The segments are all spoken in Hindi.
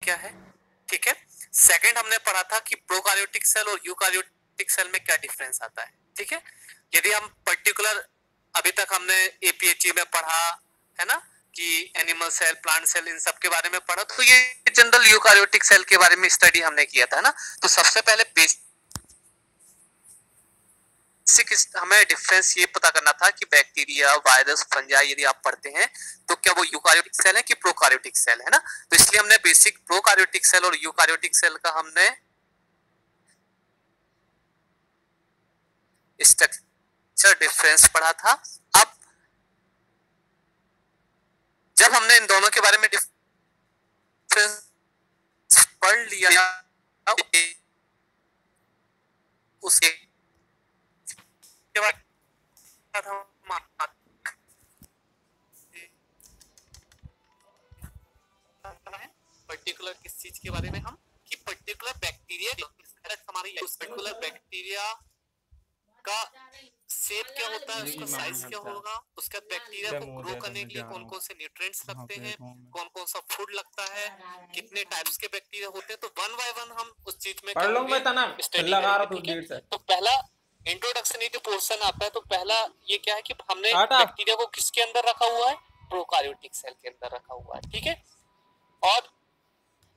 क्या है, ठीक है। सेकंड हमने पढ़ा था कि प्रोकार्योटिक सेल और यूकार्योटिक सेल में क्या डिफरेंस आता है, ठीक है। यदि हम पर्टिकुलर, अभी तक हमने एपीएचई में पढ़ा है ना कि एनिमल सेल, प्लांट सेल, इन सब के बारे में पढ़ा, तो ये जनरल यूकार्योटिक सेल के बारे में स्टडी हमने किया था ना। तो सबसे पहले हमें डिफरेंस ये पता करना था कि बैक्टीरिया, वायरस, फंजाई यदि आप पढ़ते हैं तो क्या वो यूकार्योटिक सेल है कि प्रोकार्योटिक सेल है ना। तो इसलिए हमने बेसिक प्रोकार्योटिक सेल और यूकार्योटिक सेल का हमने स्ट्रक्चर डिफरेंस पढ़ा था। अब जब हमने इन दोनों के बारे में डिफरेंस पढ़ लिया, उसके बाद पर्टिकुलर किस चीज के बारे में हम, कि पर्टिकुलर बैक्टीरिया, हमारी उस पर्टिकुलर बैक्टीरिया का शेप क्या होता है, उसका साइज क्या होगा, उसका बैक्टीरिया को ग्रो करने के लिए कौन कौन से न्यूट्रिएंट्स लगते हैं, कौन कौन सा फूड लगता है, कितने टाइप्स के बैक्टीरिया होते हैं, तो वन बाय वन हम उस चीज में पढ़ लूंगा तना लगा रहा हूं देर से। तो पहला इंट्रोडक्शन पोर्शन आता है। तो पहला ये क्या है कि हमने बैक्टीरिया को किसके अंदर रखा हुआ है, प्रोकार्योटिक सेल के अंदर रखा हुआ है, ठीक है। और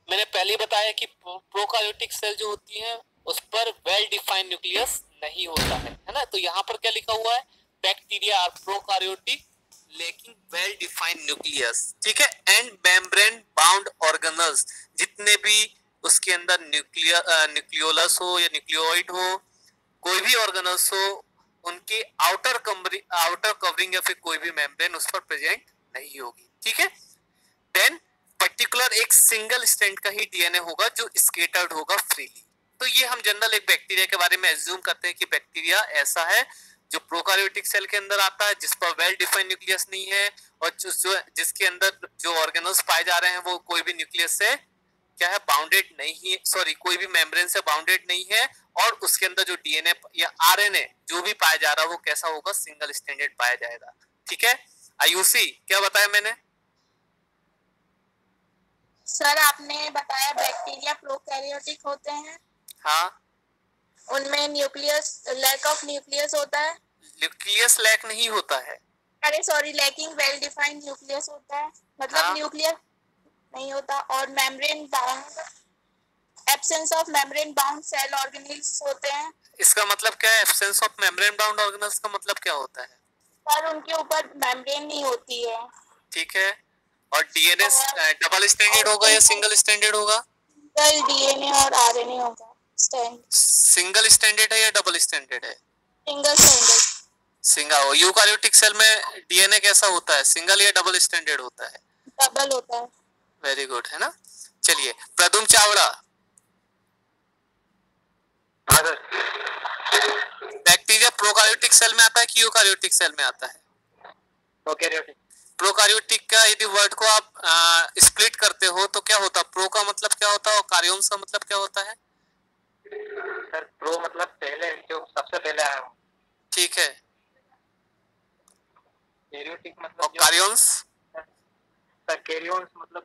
मैंने पहले बताया कि प्रोकार्योटिक सेल जो होती है उस पर वेल डिफाइंड न्यूक्लियस नहीं होता है ना। तो यहाँ पर क्या लिखा हुआ है, बैक्टीरिया आर प्रोकार्योटिक लेकिन वेल डिफाइंड न्यूक्लियस, ठीक है। एंड मेम्ब्रेन बाउंड ऑर्गेनल्स, जितने भी उसके अंदर न्यूक्लियोलस हो या न्यूक्लियोइड हो, कोई भी ऑर्गेनल्स हो, उनके आउटर कवरिंग या फिर कोई भी मेम्ब्रेन उस पर प्रेजेंट नहीं होगी, ठीक है। देन पर्टिकुलर एक सिंगल स्ट्रैंड का ही डीएनए होगा जो स्केटर्ड होगा फ्रीली। तो ये हम जनरल एक बैक्टीरिया के बारे में एज्यूम करते हैं कि बैक्टीरिया ऐसा है जो प्रोकार्योटिक सेल के अंदर आता है, जिस पर वेल डिफाइंड न्यूक्लियस नहीं है, और जिसके अंदर जो ऑर्गेनल्स पाए जा रहे हैं वो कोई भी न्यूक्लियस से क्या है, बाउंडेड नहीं है, सॉरी कोई भी मेम्ब्रेन से बाउंडेड नहीं है, और उसके अंदर जो डीएनए या आरएनए जो भी पाया जा रहा है वो कैसा होगा, सिंगल स्ट्रैंडेड पाया जाएगा, ठीक है। आयुषी क्या बताया मैंने? सर आपने बताया बैक्टीरिया प्रोकैरियोटिक होते हैं। हाँ, उनमें न्यूक्लियस, लैक ऑफ न्यूक्लियस होता है। न्यूक्लियस लैक नहीं होता है, अरे sorry, lacking well defined nucleus होता है, मतलब हाँ? न्यूक्लियस नहीं होता। और membrane bound, absence of membrane bound cell organelles होते हैं। इसका मतलब क्या है, absence of membrane bound organelles का मतलब क्या होता है? पर उनके ऊपर मेम्ब्रेन नहीं होती है, ठीक है। और डीएनए डबल स्ट्रैंडेड होगा या सिंगल स्ट्रैंडेड होगा? सिंगल डीएनए और आरएनए होगा। सिंगल स्ट्रैंडेड है या डबल स्ट्रैंडेड है? Single stranded. Single. Eukaryotic cell में डीएनए कैसा होता है, सिंगल या डबल स्ट्रैंडेड होता है? डबल होता है। वेरी गुड, है ना। चलिए Pradum Chavda, bacteria prokaryotic cell में आता है कि यूकार्योटिक सेल में आता है? प्रोकैरियोटिक। प्रोकार्योटिक का यदि वर्ड को आप स्प्लिट करते हो तो क्या होता है, प्रो का मतलब क्या होता है और कार्योन्स का मतलब क्या होता है? सर प्रो मतलब पहले, जो सबसे पहले आया हूँ, ठीक है। कैरियोटिक मतलब कार्योन्स? सर कैरियोन्स मतलब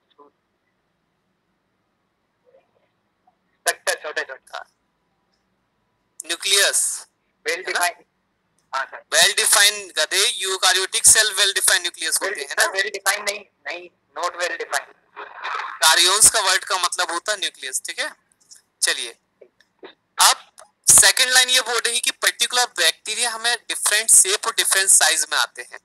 स्ट्रक्चर छोटे छोटे। Nucleus well defined. हाँ सर, वेल डिफाइंड गधे, eukaryotic cell well defined nucleus होते हैं ना। वेल डिफाइंड नहीं, नहीं, नॉट वेल डिफाइंड। कार्योन्स का वर्ड का मतलब होता है न्यूक्लियस, ठीक है। चलिए अब सेकंड लाइन ये बोल रही है कि पर्टिकुलर बैक्टीरिया हमें डिफरेंट शेप और डिफरेंट साइज में आते हैं।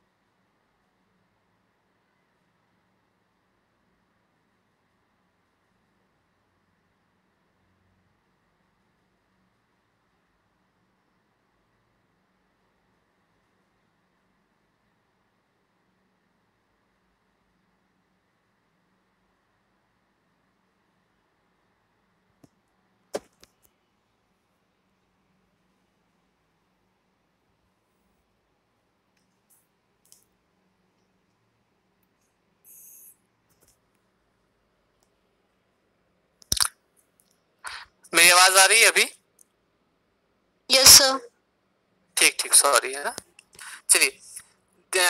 मेरी आवाज आ रही है अभी? Yes sir. ठीक ठीक, सॉरी, है ना। चलिए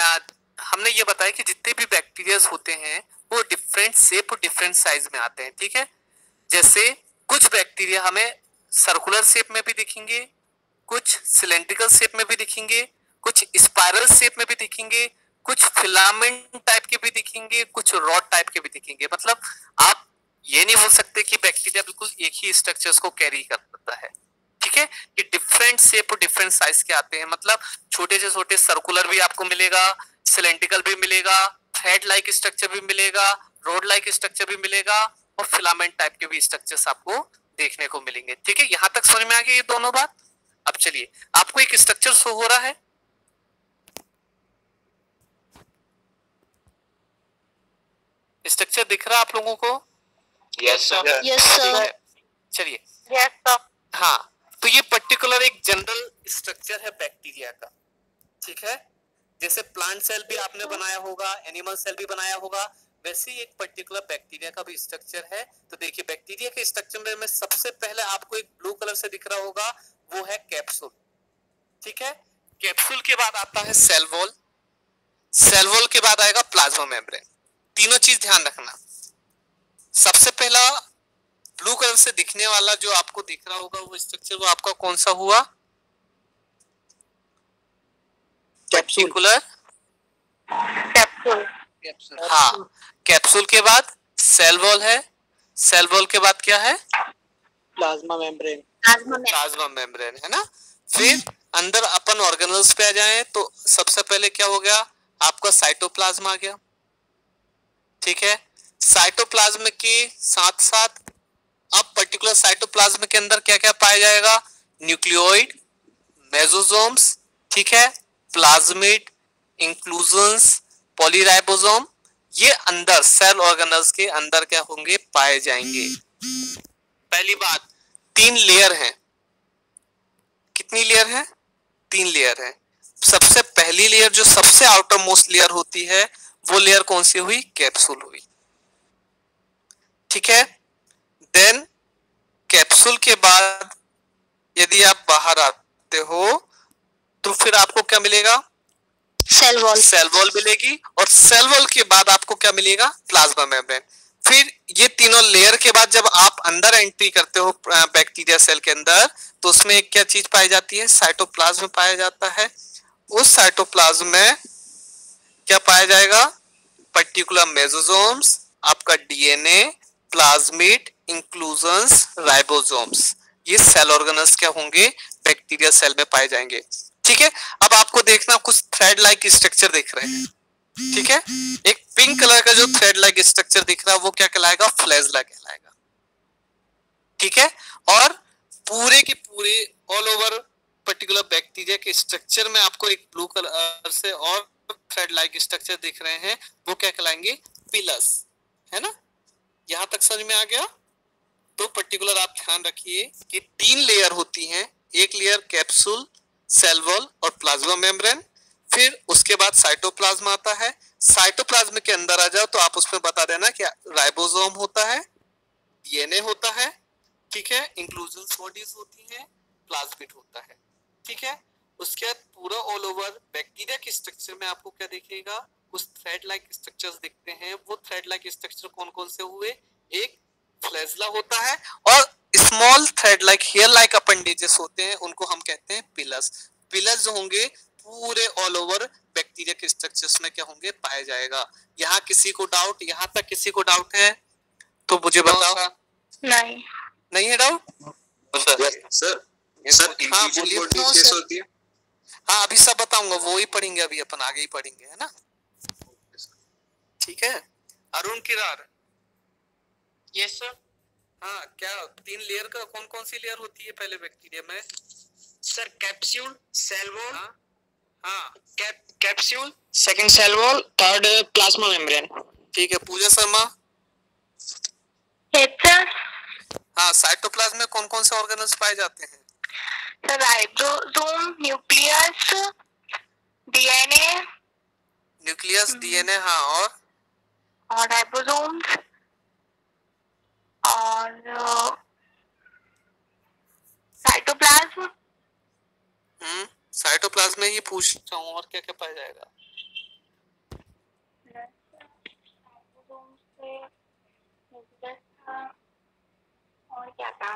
हमने ये बताया कि जितने भी बैक्टीरिया होते हैं वो डिफरेंट शेप और डिफरेंट साइज में आते हैं, ठीक है। जैसे कुछ बैक्टीरिया हमें सर्कुलर शेप में भी दिखेंगे, कुछ सिलेंड्रिकल शेप में भी दिखेंगे, कुछ स्पाइरल शेप में भी दिखेंगे, कुछ फिलामेंट टाइप के भी दिखेंगे, कुछ रॉड टाइप के भी दिखेंगे। मतलब आप ये नहीं बोल सकते कि बैक्टीरिया बिल्कुल एक ही स्ट्रक्चर्स को कैरी करता है, ठीक है। ये डिफरेंट शेप और डिफरेंट साइज के आते हैं। मतलब छोटे से छोटे सर्कुलर भी आपको मिलेगा, सिलेंड्रिकल भी मिलेगा, थ्रेड लाइक स्ट्रक्चर भी मिलेगा, रोड लाइक स्ट्रक्चर भी मिलेगा, और फिलामेंट टाइप के भी स्ट्रक्चर्स आपको देखने को मिलेंगे, ठीक है। यहां तक समझ में आ गया ये दोनों बात। अब चलिए, आपको एक स्ट्रक्चर शो हो रहा है, स्ट्रक्चर दिख रहा है आप लोगों को? Yes sir. Yes sir. चलिए, यस सर। हाँ, तो ये पर्टिकुलर एक जनरल स्ट्रक्चर है बैक्टीरिया का, ठीक है। जैसे प्लांट सेल भी आपने बनाया होगा, एनिमल सेल भी बनाया होगा, वैसे ही एक पर्टिकुलर बैक्टीरिया का भी स्ट्रक्चर है। तो देखिए, बैक्टीरिया के स्ट्रक्चर में सबसे पहले आपको एक ब्लू कलर से दिख रहा होगा, वो है कैप्सूल, ठीक है। कैप्सूल के बाद आता है सेल वॉल, सेल वॉल के बाद आएगा प्लाज्मा मेम्ब्रेन। तीनों चीज ध्यान रखना। सबसे पहला ब्लू कलर से दिखने वाला जो आपको दिख रहा होगा वो स्ट्रक्चर, वो आपका कौन सा हुआ? Particular capsule. हाँ, कैप्सूल के बाद सेल वॉल है, सेल वॉल के बाद क्या है? Plasma membrane. प्लाज्मा मेम्ब्रेन है ना। फिर अंदर अपन ऑर्गेनल्स पे आ जाएं तो सबसे पहले क्या हो गया? आपका साइटोप्लाज्म आ गया, ठीक है। साइटोप्लाज्म के साथ साथ अब पर्टिकुलर साइटोप्लाज्म के अंदर क्या क्या पाया जाएगा? न्यूक्लियोइड, मेसोसोम्स, ठीक है, प्लाज्मिड, इंक्लूजन्स, पॉलीराइबोसोम, ये अंदर सेल ऑर्गेनल्स के अंदर क्या होंगे? पाए जाएंगे। पहली बात, 3 लेयर हैं। कितनी लेयर है? 3 लेयर है। सबसे पहली लेयर जो सबसे आउटर मोस्ट लेयर होती है, वो लेयर कौन सी हुई? कैप्सूल हुई, ठीक है। देन कैप्सूल के बाद यदि आप बाहर आते हो तो फिर आपको क्या मिलेगा? Cell wall. सेल वॉल मिलेगी, और सेल वॉल के बाद आपको क्या मिलेगा? Plasma membrane. फिर ये तीनों लेयर के बाद जब आप अंदर एंट्री करते हो बैक्टीरिया सेल के अंदर, तो उसमें एक क्या चीज पाई जाती है? साइटोप्लाज्म पाया जाता है। उस साइटोप्लाज्म में क्या पाया जाएगा? पर्टिकुलर मेसोसोम्स, आपका डीएनए, प्लाज्मिड, इंक्लूजन्स, राइबोसोम्स, ये सेल ऑर्गेनल्स क्या होंगे? बैक्टीरिया सेल में पाए जाएंगे, ठीक है। अब आपको देखना, कुछ थ्रेड लाइक स्ट्रक्चर दिख रहे हैं, ठीक है। एक पिंक कलर का जो थ्रेड लाइक स्ट्रक्चर दिख रहा है वो क्या कहलाएगा? फ्लैजेला कहलाएगा, ठीक है। और पूरे के पूरे ऑल ओवर पर्टिकुलर बैक्टीरिया के स्ट्रक्चर में आपको एक ब्लू कलर से और थ्रेड लाइक स्ट्रक्चर दिख रहे हैं, वो क्या कहलाएंगे? पिलर्स, है ना। यहां तक समझ में आ गया? तो पर्टिकुलर आप ध्यान रखिए कि 3 लेयर होती हैं। एक लेयर कैप्सूल, सेल वॉल और प्लाज्मा मेम्ब्रेन, फिर उसके बाद साइटोप्लाज्म आता है। साइटोप्लाज्म के अंदर आ जाओ तो आप उसमें बता देना कि राइबोसोम होता है, डीएनए होता है, ठीक है, इंक्लूजन बॉडीज होती हैं, प्लाज्मिड होता है, ठीक है। उसके बाद पूरा ऑल ओवर बैक्टीरिया के स्ट्रक्चर में आपको क्या दिखेगा? कुछ थ्रेड लाइक स्ट्रक्चर्स दिखते हैं। वो थ्रेड लाइक स्ट्रक्चर कौन कौन से हुए? एक फ्लैजेला होता है, और small thread like hair like appendages होते हैं, उनको हम कहते हैं पिलर्स। पिलर्स जो होंगे पूरे ऑल ओवर बैक्टीरिया के स्ट्रक्चर्स में क्या होंगे? पाया जाएगा। यहाँ किसी को डाउट? यहाँ तक किसी को डाउट है तो मुझे बताओ। नहीं है डाउट? सर हाँ बोलिए। हाँ, अभी सब बताऊंगा, वो ही पढ़ेंगे, अभी अपन आगे ही पढ़ेंगे, है ना। ठीक है, अरुण किरार। Yes sir. हाँ, क्या 3 लेयर का कौन कौन सी लेयर होती है पहले बैक्टीरिया में? Sir capsule, cell wall. हाँ, capsule, second cell wall, third plasma membrane. ठीक है। पूजा शर्मा। हाँ, साइटोप्लाज्म में कौन कौन से ऑर्गेनल्स पाए जाते हैं? Sir ribosome, nucleus, DNA. Nucleus, DNA, हाँ, और राइबोसोम्स और साइटोप्लाज्म। साइटोप्लाज्म में ये पूछता हूँ और क्या क्या पाया जाएगा? और क्या था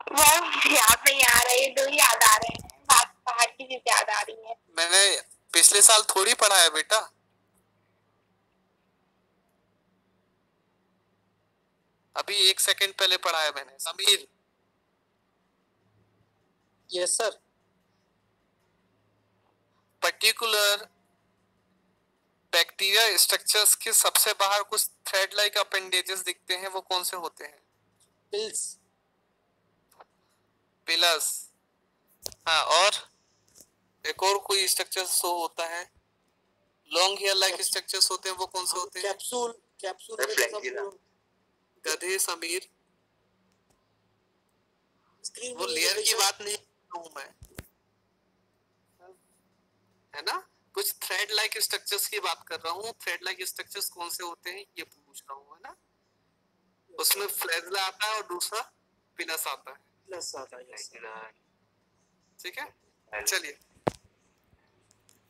वो याद नहीं आ रहा है, दो ही याद आ रहे हैं, बाहर की चीज याद आ रही है। मैंने पिछले साल थोड़ी पढ़ा है बेटा, अभी 1 सेकंड पहले पढ़ा है मैंने। Sameer. Yes sir. Particular bacteria structures के सबसे बाहर कुछ थ्रेड लाइक अपेंडेजेस दिखते हैं, वो कौन से होते हैं? पिल्स। पिलस। हाँ, और एक और कोई स्ट्रक्चर शो होता है, लॉन्ग हेयर लाइक स्ट्रक्चर्स होते हैं, वो कौन से होते हैं? कैप्सूल। कैप्सूल। गधे समीर, वो लेयर की बात नहीं कर रहा हूं मैं, है ना, कुछ थ्रेड लाइक स्ट्रक्चर्स की बात कर रहा हूँ। थ्रेड लाइक स्ट्रक्चर्स कौन से होते हैं ये पूछ रहा हूँ, है ना। उसमें फ्लैजला आता है और दूसरा पिलस आता है। ठीक है, चलिए।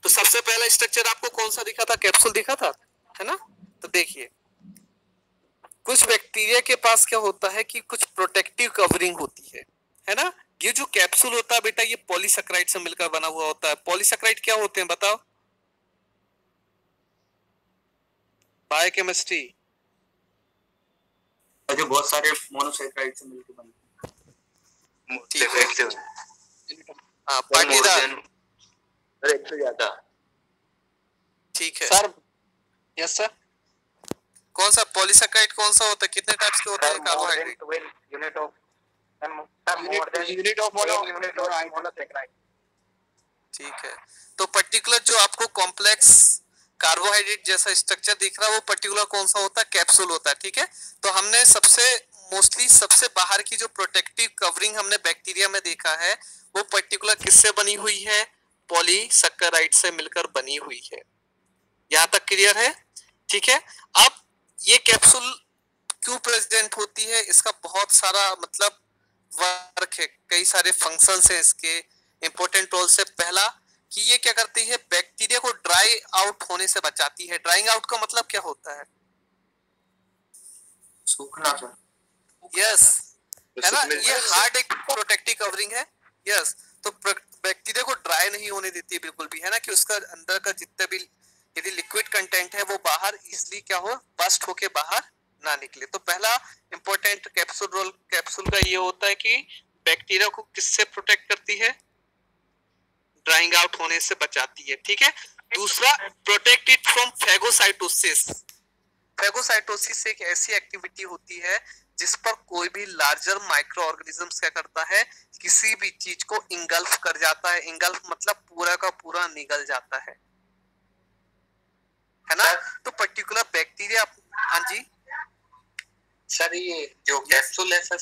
तो सबसे पहला स्ट्रक्चर आपको कौन सा दिखा था? कैप्सूल दिखा था, है ना। तो देखिए, कुछ बैक्टीरिया के पास क्या होता है कि कुछ प्रोटेक्टिव कवरिंग होती है ना। ये जो कैप्सूल होता है बेटा, ये पॉलीसेकेराइड से मिलकर बना हुआ होता है। पॉलीसेकेराइड क्या होते हैं बताओ? बायोकेमिस्ट्री। जो बहुत सारे मोनोसेकेराइड से मिलकर बनते हैं। हाँ, पाटीदार। अरे एक से ज्यादा। ठीक है सर। Yes sir. कौन सा पॉलीसेकेराइड कौन सा होता है? कितने टाइप्स के होते हैं कार्बोहाइड्रेट? Unit of monosaccharide. ठीक है, तो पर्टिकुलर जो आपको कॉम्प्लेक्स कार्बोहाइड्रेट जैसा स्ट्रक्चर दिख रहा है, वो पर्टिकुलर कौन सा होता है? कैप्सूल होता है। ठीक है, तो हमने सबसे बाहर की जो प्रोटेक्टिव कवरिंग हमने बैक्टीरिया में देखा है, वो पर्टिकुलर किससे बनी हुई है? पॉलीसेकेराइड से मिलकर बनी हुई है। यहां तक क्लियर है? ठीक है, अब ये कैप्सूल क्यों प्रेजेंट होती है, इसका बहुत सारा मतलब वर्क है, कई सारे फंक्शंस हैं इसके, इंपॉर्टेंट रोल से। पहला कि ये क्या करती है? बैक्टीरिया को ड्राई आउट होने से बचाती है। ड्राइंग आउट का मतलब क्या होता है? सूखना सर। यस, है ना, ये हार्ड एक प्रोटेक्टिव कवरिंग है। यस, तो बैक्टीरिया को ड्राई नहीं होने देती है बिल्कुल भी, है ना, कि उसका अंदर का जितना भी यदि लिक्विड कंटेंट है वो बाहर इजिली क्या हो, बस्ट होके बाहर ना निकले। तो पहला इंपॉर्टेंट कैप्सूल का ये होता है कि बैक्टीरिया को किससे प्रोटेक्ट करती है? ड्राइंग आउट होने से बचाती है। ठीक है, दूसरा protect it from phagocytosis. Phagocytosis एक ऐसी एक्टिविटी होती है जिस पर कोई भी लार्जर माइक्रो ऑर्गेनिजम्स क्या करता है, किसी भी चीज को इंगल्फ कर जाता है। इंगल्फ मतलब पूरा का पूरा निगल जाता है ना। तो पर्टिकुलर बैक्टीरिया, हाँ जी सर, ये जो कैप्सूल है सर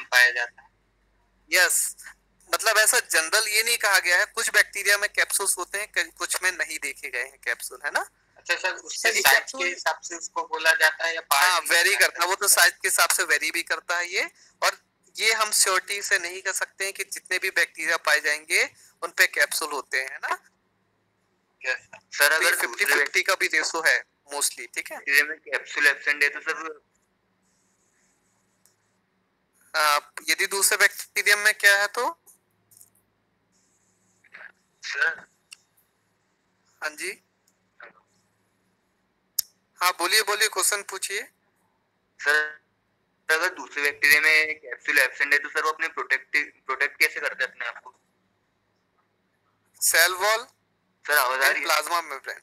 पाया जाता है। यस, मतलब ऐसा जनरल ये नहीं कहा गया है, कुछ बैक्टीरिया में कैप्सूल्स होते हैं, कुछ में नहीं देखे गए हैं कैप्सूल, है ना। अच्छा सर, उसके साइज के हिसाब से उसको बोला जाता है या हाँ, वेरी करता है वो, तो साइज के हिसाब से वेरी भी करता है ये। और ये हम श्योरिटी से नहीं कर सकते हैं कि जितने भी बैक्टीरिया पाए जाएंगे उन पे कैप्सूल होते हैं, ना। सर अगर 50-50 का भी रेशो है मोस्टली। ठीक है, में कैप्सूल एब्सेंट है तो सर यदि दूसरे बैक्टीरिया में क्या है तो सर। हाँ जी, हाँ बोलिए क्वेश्चन पूछिए। सर अगर दूसरे बैक्टीरिया में कैप्सूल एब्सेंट है तो सर वो अपने प्रोटेक्ट कैसे करते हैं अपने आप को? सेल वॉल सर आवाज आ रही है? Plasma membrane.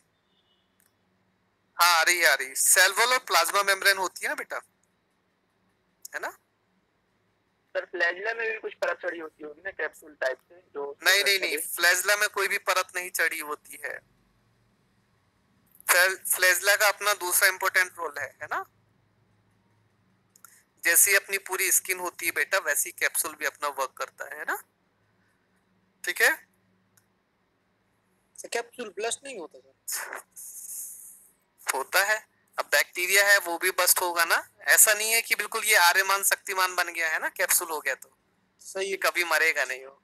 हाँ, आ रही सेल वॉल और प्लाज्मा मेम्ब्रेन होती है ना बेटा, है ना। सर फ्लैजिला में भी कुछ परत चढ़ी होती होगी ना कैप्सूल टाइप से, जो नहीं, फ्लैजिला में कोई भी परत नहीं चढ़ी होती है। फ्लैजिला का अपना दूसरा इंपॉर्टेंट रोल है ना। जैसी अपनी पूरी स्किन होती है बेटा, वैसी कैप्सूल भी अपना वर्क करता है ना। ठीक है, कैप्सूल ब्लास्ट नहीं होता सर? होता है। अब बैक्टीरिया है वो भी बस्ट होगा ना, ऐसा नहीं है कि बिल्कुल ये आर्यमान शक्तिमान बन गया है ना, कैप्सूल हो गया तो सही, ये कभी मरेगा नहीं हो।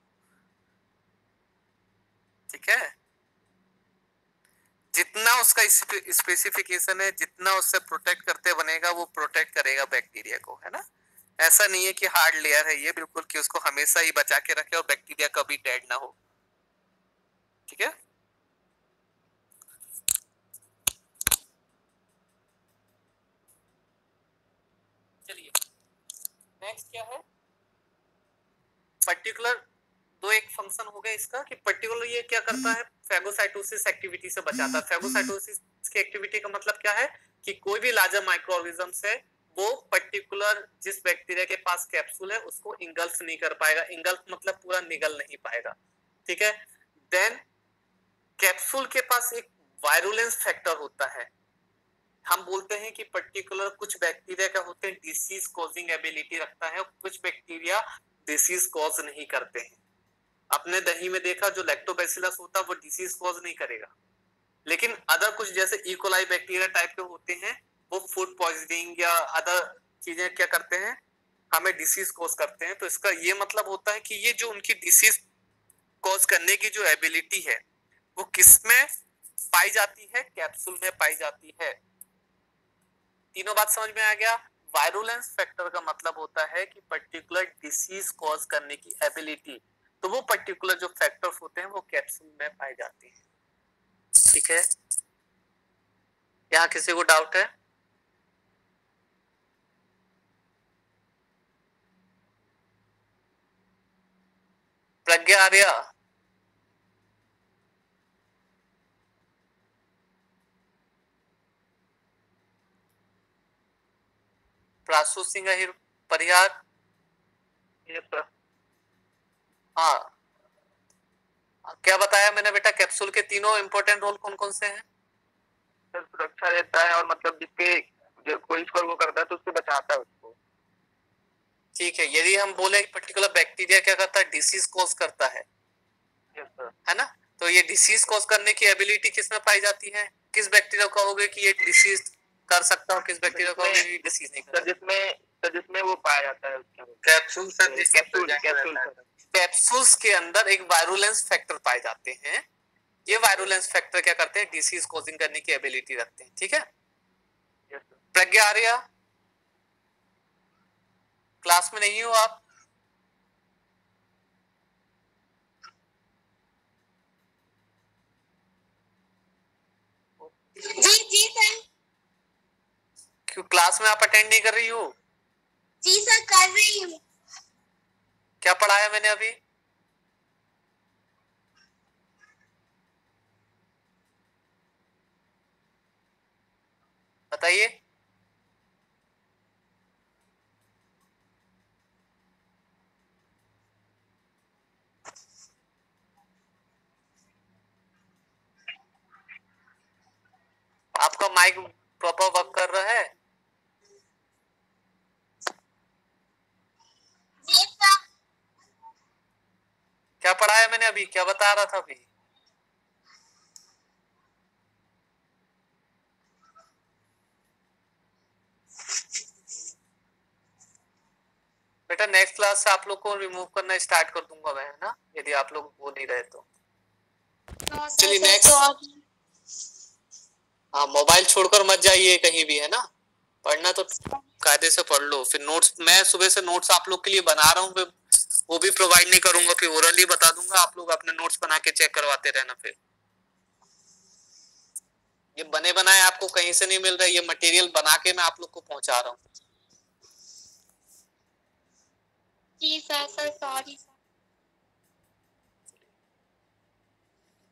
ठीक है, जितना उसका स्पेसिफिकेशन है, जितना उससे प्रोटेक्ट करते बनेगा वो प्रोटेक्ट करेगा बैक्टीरिया को, है ना। ऐसा नहीं है कि हार्ड लेयर है ये बिल्कुल कि उसको हमेशा ही बचा के रखे और बैक्टीरिया कभी डेड ना हो, ठीक है। चलिए नेक्स्ट क्या है, पर्टिकुलर दो एक फंक्शन हो गया इसका कि पर्टिकुलर ये क्या करता है, फैगोसाइटोसिस एक्टिविटी से बचाता है। फैगोसाइटोसिस की एक्टिविटी का मतलब क्या है कि कोई भी लार्जर माइक्रो ऑर्गेनिज्म है वो पर्टिकुलर जिस बैक्टीरिया के पास कैप्सूल है उसको इंगल्फ नहीं कर पाएगा। इंगल्फ मतलब पूरा निगल नहीं पाएगा, ठीक है। देन कैप्सूल के पास एक वायरुलेंस फैक्टर होता है। हम बोलते हैं कि पर्टिकुलर कुछ बैक्टीरिया क्या होते हैं, डिसीज कॉजिंग एबिलिटी रखता है, कुछ बैक्टीरिया डिसीज कॉज नहीं करते हैं। अपने दही में देखा जो लैक्टोबैसिलस होता है वो डिसीज कॉज नहीं करेगा, लेकिन अदर कुछ जैसे इकोलाई बैक्टीरिया टाइप के होते हैं वो फूड पॉइजनिंग या अदर चीजें क्या करते हैं, हमें डिसीज कॉज करते हैं। तो इसका ये मतलब होता है कि ये जो उनकी डिसीज कॉज करने की जो एबिलिटी है वो किसमें पाई जाती है, कैप्सूल में पाई जाती है। तीनों बात समझ में आ गया। वायरुलेंस फैक्टर का मतलब होता है कि पर्टिकुलर डिसीज कॉज करने की एबिलिटी, तो वो पर्टिकुलर जो फैक्टर्स होते हैं वो कैप्सूल में पाए जाते हैं, ठीक है। यहाँ किसी को डाउट है? प्रज्ञा आर्या, प्रासु सिंह अहिर परिहार, हाँ क्या बताया मैंने बेटा, कैप्सूल के तीनों इंपॉर्टेंट रोल कौन कौन से हैं? सर सुरक्षा देता है और मतलब जिसके जो कोई इसको वो करता है तो उससे बचाता है उसको, ठीक है। यदि हम बोले पर्टिकुलर बैक्टीरिया क्या करता है, डिसीज कॉज करता है ना, तो ये डिसीज कॉज करने की एबिलिटी किसमें पाई जाती है? किस बैक्टीरिया को कहोगे कि ये डिसीज कर सकता है, किस बैक्टीरिया को कहोगे कि डिसीज नहीं कर सकता? जिसमें वो पाया जाता है कैप्सूल सर, कैप्सूल्स के अंदर एक वायरुलेंस फैक्टर पाए जाते हैं। ये वायरुलेंस फैक्टर क्या करते हैं, डिसीज कॉजिंग करने की एबिलिटी रखते हैं, ठीक है। प्रज्ञा आर्या, क्लास में नहीं हो आप? जी सर। क्यों क्लास में आप अटेंड नहीं कर रही हो? जी सर कर रही हूँ। क्या पढ़ाया मैंने अभी? बताइए। आपका माइक प्रॉपर वर्क कर रहा है? जी सर। क्या पढ़ाया मैंने अभी, क्या बता रहा था अभी? बेटा नेक्स्ट क्लास से आप लोग को रिमूव करना स्टार्ट कर दूंगा मैं, है ना, यदि आप लोग वो नहीं रहे तो। चलिए नेक्स्ट। हाँ मोबाइल छोड़कर मत जाइए कहीं भी, है ना। पढ़ना तो कायदे से पढ़ लो। फिर नोट्स मैं सुबह से नोट्स आप लोग के लिए बना रहा हूँ, वो भी प्रोवाइड नहीं करूंगा, फिर ओरली बता दूंगा, आप लोग अपने नोट्स बना के चेक करवाते रहना। फिर ये बने बनाए आपको कहीं से नहीं मिल रहा है, ये मटेरियल बना के मैं आप लोग को पहुंचा रहा हूँ। जी सर सॉरी सर।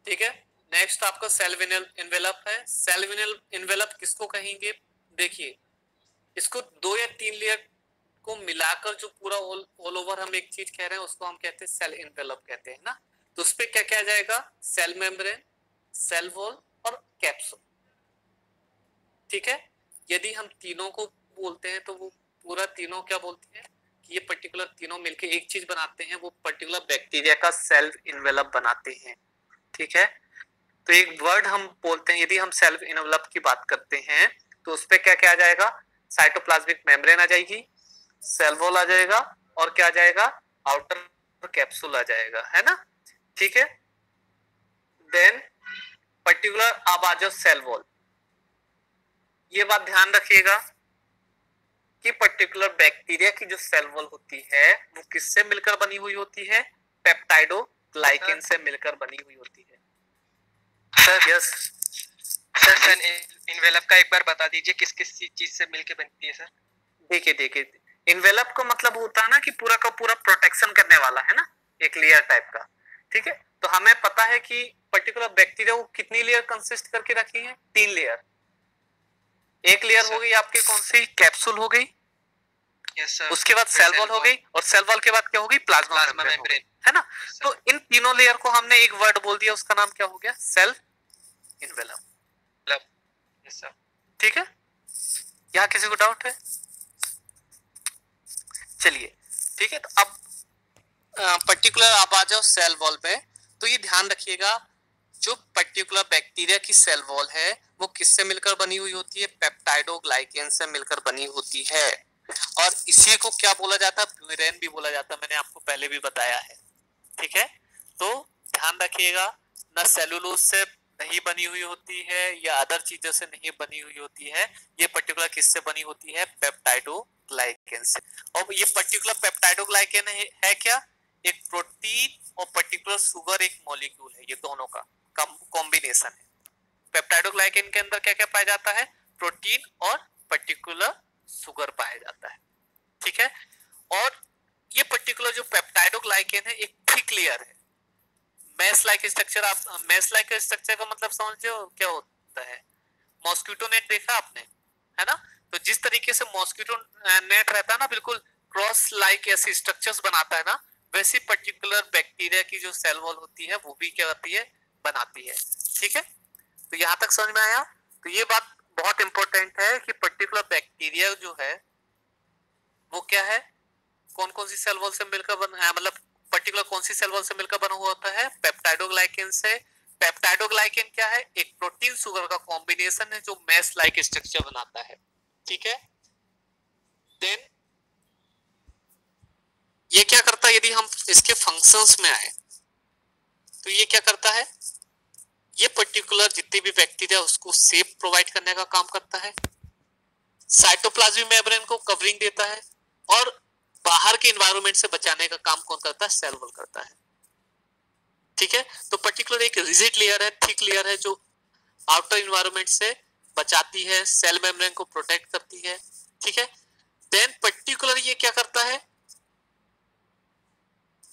ठीक है। नेक्स्ट आपका सेल एनवेलप है। सेल एनवेलप किसको कहेंगे? देखिए इसको 2 या 3 लेयर को मिलाकर जो पूरा ऑल ओवर हम एक चीज कह रहे हैं उसको हम कहते हैं सेल एनवेलप कहते हैं ना। तो उस पे क्या क्या जाएगा? सेल मेम्ब्रेन, सेल वॉल और कैप्सूल, ठीक है। यदि हम तीनों को बोलते हैं तो वो पूरा तीनों क्या बोलते हैं कि ये पर्टिकुलर तीनों मिलके एक चीज बनाते हैं, वो पर्टिकुलर बैक्टीरिया का सेल एनवेलप बनाते हैं, ठीक है। तो एक वर्ड हम बोलते हैं, यदि हम सेल एनवेलप की बात करते हैं तो उस पे क्या क्या आ जाएगा? साइटोप्लाज्मिक मेम्ब्रेन आ जाएगी, सेल वॉल आ जाएगा और क्या आ जाएगा? आउटर कैप्सूल आ जाएगा, है ना, ठीक है। देन पर्टिकुलर आबाजो सेल वॉल, ये बात ध्यान रखिएगा कि पर्टिकुलर बैक्टीरिया की जो सेल वॉल होती है वो किससे मिलकर बनी हुई होती है? पेप्टाइडोग्लाइकेन से मिलकर बनी हुई होती है। सर यस सर इन्वेलप का एक बार बता दीजिए किस किस चीज से मिलके बनती है सर। देखिए इन्वेलप का मतलब होता है ना कि पूरा का पूरा प्रोटेक्शन करने वाला, है ना, एक लेयर टाइप का। ठीक है, तो हमें पता है कि पर्टिकुलर बैक्टीरिया को कितनी लेयर कंसिस्ट करके रखी है? 3 लेयर। एक लेयर हो गई आपकी कौन सी? कैप्सूल हो गई, यस सर। उसके बाद सेल वॉल हो गई, और सेल वॉल के बाद क्या होगी? प्लाज्मा मेम्ब्रेन, है ना। तो इन तीनों लेयर को हमने एक वर्ड बोल दिया, उसका नाम क्या हो गया? Cell envelope. Yes sir. ठीक है, यहाँ किसी को डाउट है? चलिए ठीक है, तो अब पर्टिकुलर आप आ जाओ सेल वॉल पे। तो ये ध्यान रखिएगा, जो पर्टिकुलर बैक्टीरिया की सेल वॉल है वो किससे मिलकर बनी हुई होती है? पेप्टाइडोग्लाइकेन से मिलकर बनी होती है, और इसी को क्या बोला जाता है? प्यूरेन भी बोला जाता है, मैंने आपको पहले भी बताया है। ठीक है, तो ध्यान रखिएगा, ना सेलुलोज से नहीं बनी हुई होती है या अदर चीजों से नहीं बनी हुई होती है, ये पर्टिकुलर किससे बनी होती है? पेप्टाइडोग्लाइकेन से। और ये पर्टिकुलर पेप्टाइडोग्लाइकेन है क्या? एक प्रोटीन और पर्टिकुलर शुगर एक मॉलिक्यूल है, ये दोनों का कॉम्बिनेशन है। पेप्टाइडोग्लाइकेन के अंदर क्या क्या पाया जाता है? प्रोटीन और पर्टिकुलर शुगर पाया जाता है। ठीक है, और ये पर्टिकुलर जो पेप्टाइडोग्लाइकेन है एक थिक लेयर है, मैश लाइक स्ट्रक्चर। आप मैश लाइक स्ट्रक्चर का मतलब समझते हो क्या होता है? मॉस्किटो नेट देखा आपने, है ना? तो जिस तरीके से मॉस्किटो नेट रहता है ना, बिल्कुल क्रॉस लाइक ऐसे स्ट्रक्चर्स बनाता है ना, वैसी पर्टिकुलर बैक्टीरिया की जो सेल वॉल होती है वो भी क्या होती है? बनाती है। ठीक है, तो यहां तक समझ में आया? तो ये बात बहुत इंपॉर्टेंट है कि पर्टिकुलर बैक्टीरिया जो है वो क्या है, कौन कौन सी सेल वॉल से मिलकर बना है, मतलब पर्टिकुलर कौन सी सेल वॉल से मिलकर बना हुआ होता है? पेप्टाइडोग्लाइकेन से। पेप्टाइडोग्लाइकेन क्या है? एक प्रोटीन शुगर का कॉम्बिनेशन है जो मैश लाइक स्ट्रक्चर बनाता है। ठीक है, देन ये क्या करता है? यदि हम इसके फंक्शंस में आए तो ये क्या करता है? ये पर्टिकुलर जितने भी बैक्टीरिया उसको सेफ प्रोवाइड करने का काम करता है, साइटोप्लाज्मिक मेम्ब्रेन को कवरिंग देता है, और बाहर के एनवायरनमेंट से बचाने का काम कौन करता है? सेल वॉल करता है। ठीक है, तो पर्टिकुलर एक रिजिड लेयर है, थिक लेयर है, जो आउटर एनवायरनमेंट से बचाती है, सेल मेम्ब्रेन को प्रोटेक्ट करती है। ठीक है, देन पर्टिकुलर ये क्या करता है?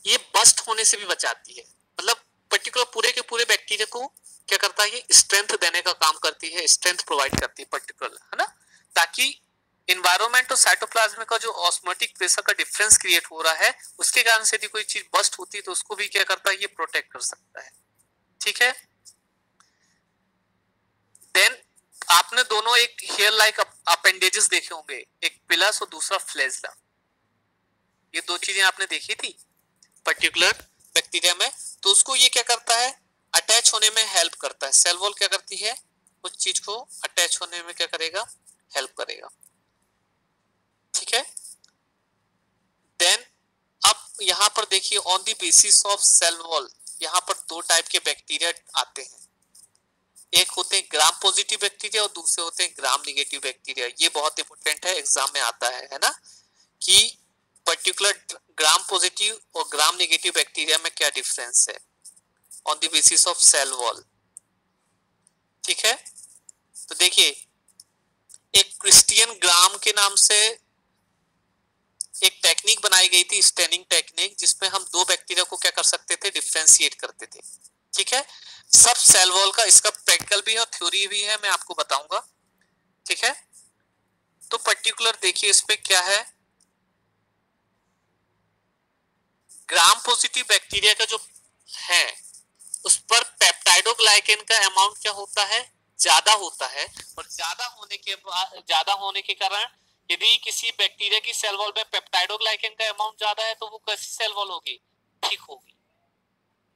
ये बस्ट होने से भी बचाती है, मतलब पर्टिकुलर पूरे के पूरे बैक्टीरिया को क्या करता है? ये स्ट्रेंथ देने का काम करती है, स्ट्रेंथ प्रोवाइड करती है पर्टिकुलर, है ना, ताकि एनवायरनमेंट और साइटोप्लाज्म का जो ऑस्मोटिक प्रेशर का डिफरेंस क्रिएट हो रहा है उसके कारण से यदि कोई चीज बस्ट होती है तो उसको भी क्या करता है? ये प्रोटेक्ट कर सकता है। ठीक है, देन आपने दोनों एक हेयर लाइक अपेंडेजेस देखे होंगे, एक पिलस और दूसरा फ्लैजेला। ये दो चीजें आपने देखी थी पर्टिकुलर बैक्टीरिया में, तो उसको ये क्या करता है? अटैच होने में हेल्प करता है। सेल वॉल क्या करती है? उस चीज को अटैच होने में क्या करेगा? हेल्प करेगा। ठीक है, देन अब यहां पर देखिए, on the basis of cell wall यहां पर दो टाइप के बैक्टीरिया आते हैं, एक होते हैं ग्राम पॉजिटिव बैक्टीरिया और दूसरे होते हैं ग्राम नेगेटिव बैक्टीरिया। ये बहुत इंपॉर्टेंट है, एग्जाम में आता है ना, कि पर्टिकुलर ग्राम पॉजिटिव और ग्राम नेगेटिव बैक्टीरिया में क्या डिफरेंस है on the basis of cell wall. ठीक है, तो देखिए, एक क्रिस्टियन ग्राम के नाम से एक टेक्निक बनाई गई थी, स्टेनिंग टेक्निक, जिसमें हम दो बैक्टीरिया को क्या कर सकते थे? डिफरेंशिएट करते थे। ठीक है, सब सेल वॉल का इसका प्रैक्टिकल भी है और थ्योरी भी है, मैं आपको बताऊंगा। ठीक है, तो पर्टिकुलर देखिए इसमें क्या है, ग्राम पॉजिटिव बैक्टीरिया का जो है उस पर पेप्टाइडोग्लाइकेन का अमाउंट क्या होता है? ज्यादा होता है, और ज्यादा होने के कारण यदि किसी बैक्टीरिया की सेल वॉल में पेप्टाइडोग्लाइकेन का अमाउंट ज्यादा है तो वो कैसी सेल वॉल होगी? ठीक होगी।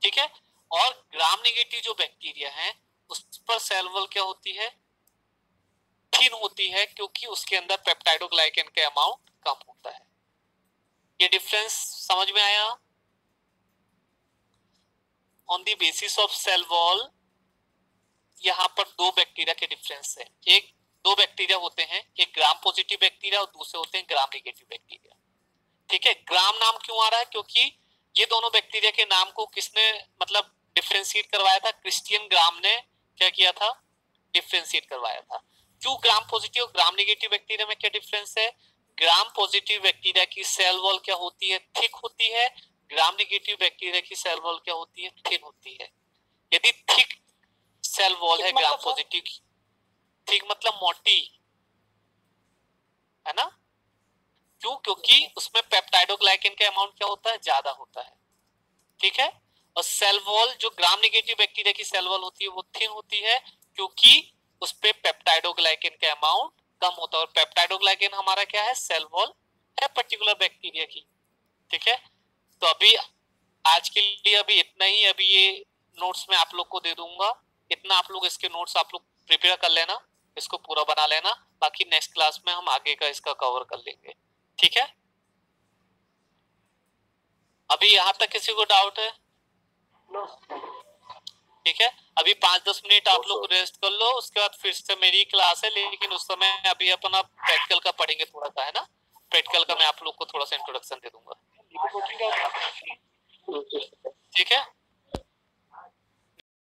ठीक है, और ग्राम नेगेटिव जो बैक्टीरिया है उस पर सेल वॉल क्या होती है? थिन होती है, क्योंकि उसके अंदर पेप्टाइडोग्लाइकेन का अमाउंट कम होता है। ये डिफरेंस समझ में आया? On the basis of cell wall, यहाँ पर दो बैक्टीरिया के डिफरेंस है। एक दो बैक्टीरिया होते हैं, एक ग्राम पॉजिटिव बैक्टीरिया और दूसरे होते हैं ग्राम नेगेटिव बैक्टीरिया। ठीक है, ग्राम नाम क्यों आ रहा है? क्योंकि ये दोनों बैक्टीरिया के नाम को किसने मतलब डिफरेंशिएट करवाया था? क्रिस्टियन ग्राम ने क्या किया था? डिफरेंशिएट करवाया था। क्यों ग्राम पॉजिटिव और ग्राम नेगेटिव बैक्टीरिया में क्या डिफरेंस है? ग्राम पॉजिटिव बैक्टीरिया की सेल वॉल क्या होती है? थिक होती है। ग्राम नेगेटिव बैक्टीरिया की सेल वॉल क्या होती है? थिन होती है। यदि थिक सेल वॉल है ग्राम पॉजिटिव की, थिक मतलब मोटी, है ना? क्यों? क्योंकि उसमें पेप्टाइडोग्लाइकेन का अमाउंट क्या होता है? ज्यादा होता है। ठीक है, और सेल वॉल जो ग्राम नेगेटिव बैक्टीरिया की सेल वॉल होती है वो थिन होती है, क्योंकि उस पे पेप्टाइडोग्लाइकेन का अमाउंट कम होता है। और पेप्टाइडोग्लाइकेन हमारा क्या है? सेल वॉल है पर्टिकुलर बैक्टीरिया की। ठीक है, तो अभी आज के लिए अभी इतना ही। अभी ये नोट्स में आप लोग को दे दूंगा, इतना आप लोग इसके नोट्स आप लोग प्रिपेयर कर लेना, इसको पूरा बना लेना। बाकी नेक्स्ट क्लास में हम आगे का इसका कवर कर लेंगे। ठीक है, अभी यहाँ तक किसी को डाउट है? ठीक है, अभी 5-10 मिनट आप लोग रेस्ट कर लो, उसके बाद फिर से मेरी क्लास है, लेकिन उस समय अभी अपना प्रैक्टिकल का पढ़ेंगे थोड़ा सा, है ना? प्रैक्टिकल का मैं आप लोग को थोड़ा सा इंट्रोडक्शन दे दूंगा। ठीक है।